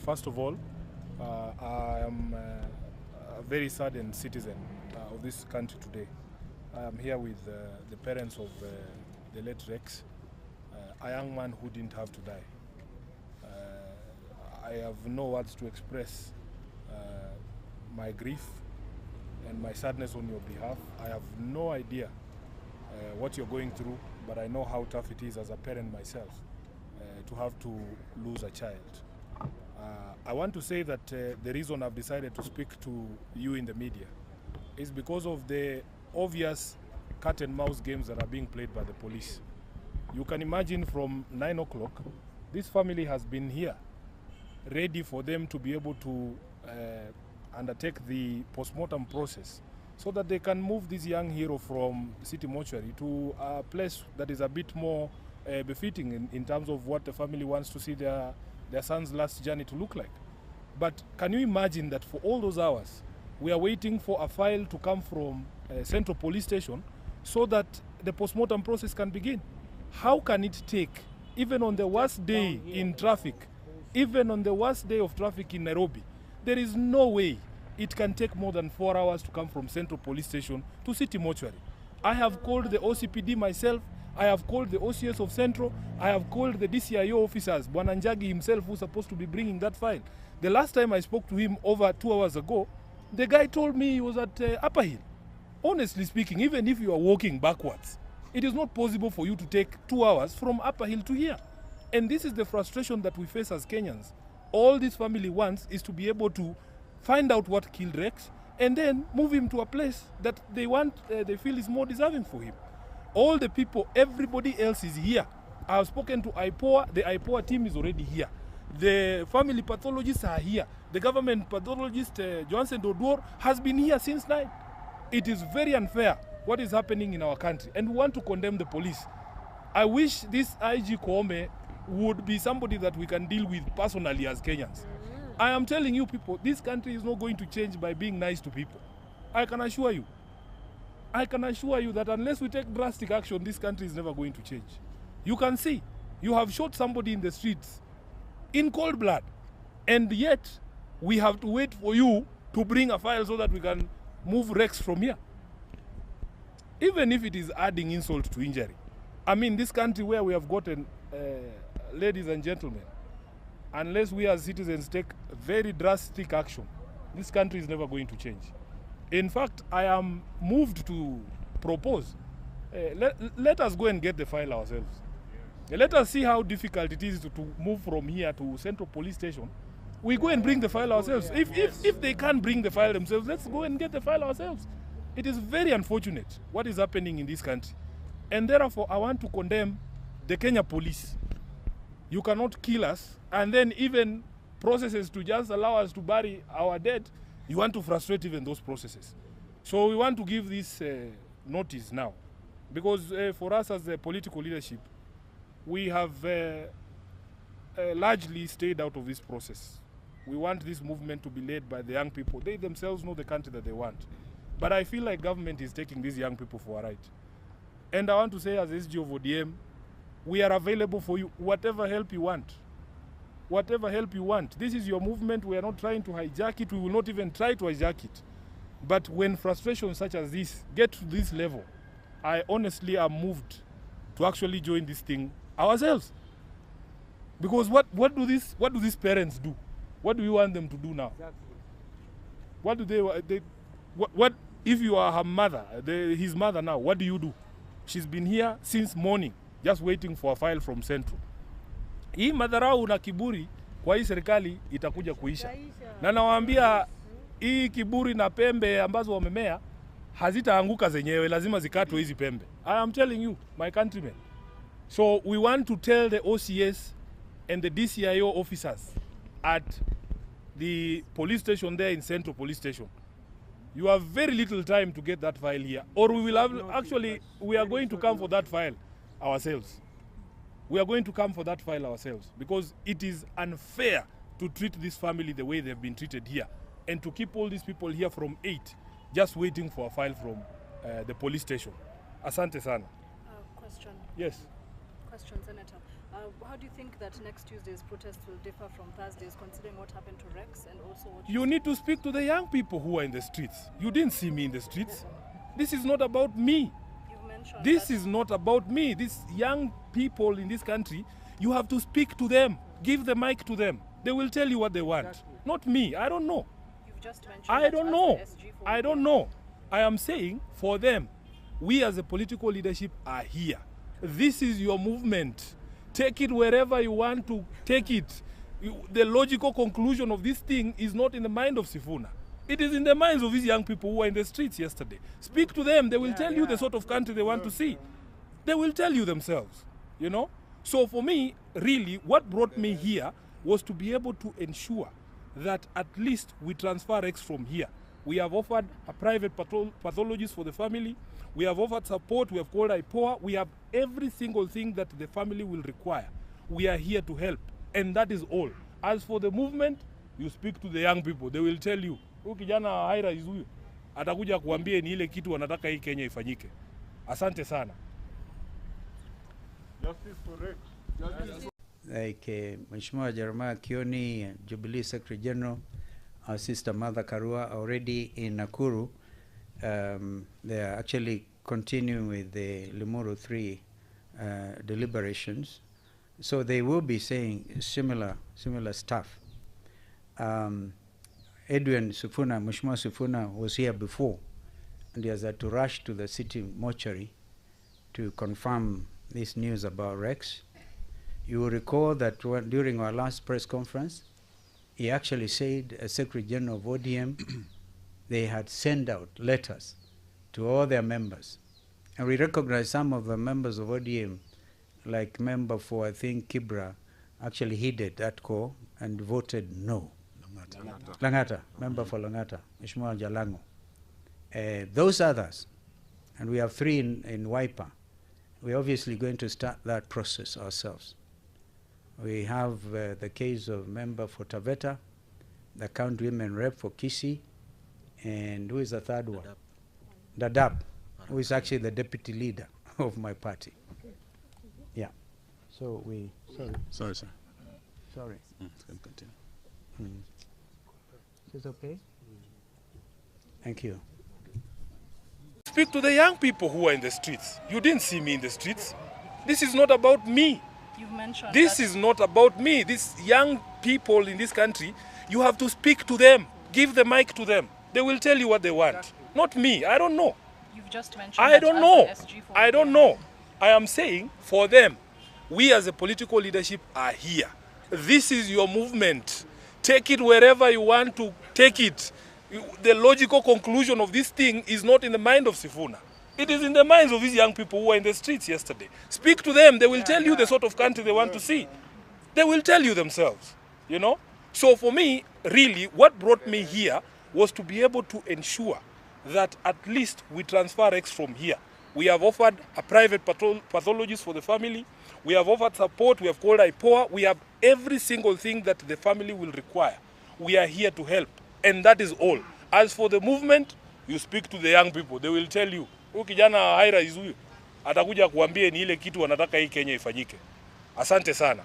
First of all, I am a very saddened citizen of this country today. I am here with the parents of the late Rex, a young man who didn't have to die. I have no words to express my grief and my sadness on your behalf. I have no idea what you're going through, but I know how tough it is as a parent myself to have to lose a child. I want to say that the reason I've decided to speak to you in the media is because of the obvious cat and mouse games that are being played by the police. You can imagine from 9 o'clock, this family has been here, ready for them to be able to undertake the postmortem process so that they can move this young hero from city mortuary to a place that is a bit more befitting in terms of what the family wants to see their son's last journey to look like. But can you imagine that for all those hours, we are waiting for a file to come from Central Police Station so that the postmortem process can begin? How can it take, even on the worst day in traffic, even on the worst day of traffic in Nairobi, there is no way it can take more than 4 hours to come from Central Police Station to City Mortuary. I have called the OCPD myself, I have called the OCS of Central, I have called the DCIO officers, Bwana Njagi himself, who's supposed to be bringing that file. The last time I spoke to him over 2 hours ago, the guy told me he was at Upper Hill. Honestly speaking, even if you are walking backwards, it is not possible for you to take 2 hours from Upper Hill to here. And this is the frustration that we face as Kenyans. All this family wants is to be able to find out what killed Rex and then move him to a place that they feel is more deserving for him. All the people, everybody else is here. I have spoken to IPOA, the IPOA team is already here. The family pathologists are here. The government pathologist, Johnson Dodwar, has been here since 9. It is very unfair what is happening in our country, and we want to condemn the police. I wish this IG Koome would be somebody that we can deal with personally as Kenyans. I am telling you people, this country is not going to change by being nice to people. I can assure you. I can assure you that unless we take drastic action, this country is never going to change. You can see, you have shot somebody in the streets in cold blood, and yet we have to wait for you to bring a file so that we can move Rex from here. Even if it is adding insult to injury. I mean, this country where we have gotten, ladies and gentlemen, unless we as citizens take very drastic action, this country is never going to change. In fact, I am moved to propose, let us go and get the file ourselves. Let us see how difficult it is to move from here to Central Police Station. We go and bring the file ourselves. If they can't bring the file themselves, let's go and get the file ourselves. It is very unfortunate what is happening in this country. And therefore, I want to condemn the Kenya police. You cannot kill us, and then even processes to just allow us to bury our dead, you want to frustrate even those processes. So we want to give this notice now. Because for us as a political leadership, we have largely stayed out of this process. We want this movement to be led by the young people. They themselves know the country that they want. But I feel like government is taking these young people for a ride. And I want to say as SG of ODM, we are available for you, whatever help you want. Whatever help you want. This is your movement. We are not trying to hijack it. We will not even try to hijack it. But when frustrations such as this get to this level, I honestly am moved to actually join this thing ourselves. Because what do these parents do? What do you want them to do now? Exactly. What do what if you are her mother, his mother now, what do you do? She's been here since morning, just waiting for a file from Central. Hii Madharau na Kiburi kwa hii serikali itakuja kuisha. Na nawaambia hii kiburi na pembe ambazo wamemea hazitaanguka zenyewe, lazima zikatwe hizi pembe. I am telling you, my countrymen. So we want to tell the OCS and the DCIO officers at the police station there in Central Police Station. You have very little time to get that file here. Or we will have, actually, we are going to come for that file ourselves. We are going to come for that file ourselves because it is unfair to treat this family the way they've been treated here and to keep all these people here from 8 just waiting for a file from the police station. Asante sana. Question. Yes. Question, Senator. How do you think that next Tuesday's protest will differ from Thursday's, considering what happened to Rex and also what you need to speak to the young people who are in the streets. You didn't see me in the streets. This is not about me. you've mentioned? This is not about me. These young people in this country, you have to speak to them. Give the mic to them. They will tell you what they want. Not me. I don't know. You've just mentioned I don't know. I don't know. I am saying for them, we as a political leadership are here. This is your movement. Take it wherever you want to take it. The logical conclusion of this thing is not in the mind of Sifuna. It is in the minds of these young people who were in the streets yesterday. Speak to them. They will tell you the sort of country they want to see. They will tell you themselves, you know. So for me, really, what brought me here was to be able to ensure that at least we transfer Rex from here. We have offered a private pathologist for the family. We have offered support. We have called IPOA. We have every single thing that the family will require. We are here to help. And that is all. As for the movement, you speak to the young people. They will tell you, kijana haira is huyu. Atakuja kuambia ni ile kitu wanataka hii Kenya ifanyike. Asante sana. Justice for Rex. Like Mheshimiwa Jeremiah Kioni, Jubilee Secretary General, our sister Mother Karua already in Nakuru. They are actually continuing with the Limuru 3 deliberations. So they will be saying similar stuff. Edwin Sifuna, Mheshimiwa Sifuna was here before, and he has had to rush to the city mortuary to confirm this news about Rex. You will recall that during our last press conference, he actually said, as Secretary General of ODM, they had sent out letters to all their members. And we recognize some of the members of ODM, like member for, I think, Kibra, actually heeded that call and voted no. Langata, member for Langata, Mheshimiwa Jalango. Those others, and we have 3 in Waipa, we're obviously going to start that process ourselves. We have the case of member for Taveta, the county women rep for Kisii, and who is the third one? Dadab, who is actually the deputy leader of my party. Yeah. So we, Sorry, sir. sorry. Continue. Is it okay? Thank you. Speak to the young people who are in the streets. You didn't see me in the streets. This is not about me. You've mentioned This is not about me. These young people in this country, you have to speak to them. Give the mic to them. They will tell you what they want. Not me. I don't know. You've just mentioned I don't know. SG4 I don't know. I am saying for them, we as a political leadership are here. This is your movement. Take it wherever you want to take it. The logical conclusion of this thing is not in the mind of Sifuna. It is in the minds of these young people who were in the streets yesterday. Speak to them. They will tell you the sort of country they want to see. They will tell you themselves, you know. So for me, really, what brought me here was to be able to ensure that at least we transfer Rex from here. We have offered a private pathologist for the family. We have offered support. We have called IPOA. We have every single thing that the family will require. We are here to help. And that is all. As for the movement, you speak to the young people. They will tell you, kijana haira is huyu. Atakuja kuambia ni ile kitu wanataka hii Kenya ifanyike. Asante sana.